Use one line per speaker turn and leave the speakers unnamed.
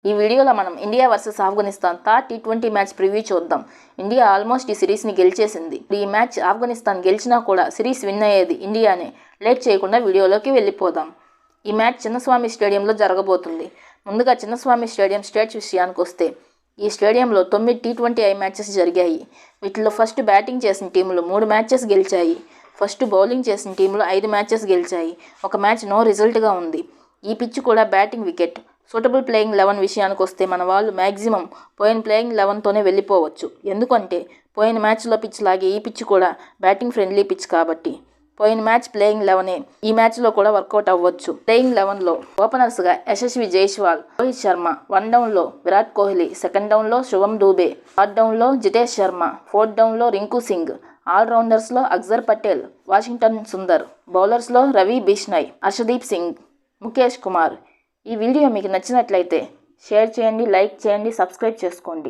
ఈ వీడియోలో మనం India versus Afghanistan third T20 match preview చూద్దాం. ఇండియా ఆల్మోస్ట్ ఈ సిరీస్ని గెలిచేసింది. ఈ మ్యాచ్ ఆఫ్ఘనిస్తాన్ గెలిచినా కూడా సిరీస్ విన్ అయ్యేది ఇండియానే. లేట్ చేయకుండా వీడియోలోకి వెళ్ళిపోదాం. ఈ మ్యాచ్ చిన్నస్వామి స్టేడియంలో జరగబోతుంది. ముందుగా చిన్నస్వామి స్టేడియం స్టేట్స్ విషయానికి వస్తే ఈ స్టేడియంలో 9 టీ20 మ్యాచెస్ జరిగాయి. వీటిలో ఫస్ట్ బ్యాటింగ్ చేసిన టీములు 3 మ్యాచెస్ గెలిచాయి. ఫస్ట్ బౌలింగ్ చేసిన టీములు 5 మ్యాచెస్ గెలిచాయి. ఒక మ్యాచ్ నో రిజల్ట్గా ఉంది. ఈ పిచ్ కూడా బ్యాటింగ్ వికెట్. సూటబుల్ ప్లేయింగ్ 11 విషయానికి వస్తే మన వాళ్ళు మ్యాక్సిమం పోయిన ప్లేయింగ్ 11తోనే వెళ్ళిపోవచ్చు. ఎందుకంటే పోయిన మ్యాచ్లో పిచ్ లాగే ఈ పిచ్ కూడా బ్యాటింగ్ ఫ్రెండ్లీ పిచ్ కాబట్టి పోయిన మ్యాచ్ ప్లేయింగ్ 11 ఈ మ్యాచ్లో కూడా వర్కౌట్ అవ్వచ్చు. ప్లేయింగ్ 11లో ఓపెనర్స్గా యశస్వి జైస్వాల్, రోహిత్ శర్మ, 1 డౌన్లో విరాట్ కోహ్లీ, 2nd డౌన్లో శుభం దూబే, 3rd డౌన్లో జితేష్ శర్మ, 4th డౌన్లో రింకు సింగ్, ఆల్రౌండర్స్లో అక్సర్ పటేల్, వాషింగ్టన్ సుందర్, బౌలర్స్లో రవి బిష్నాయ్, హర్షదీప్ సింగ్, ముఖేష్ కుమార్. ఈ వీడియో మీకు నచ్చినట్లయితే షేర్ చేయండి, లైక్ చేయండి, సబ్స్క్రైబ్ చేసుకోండి.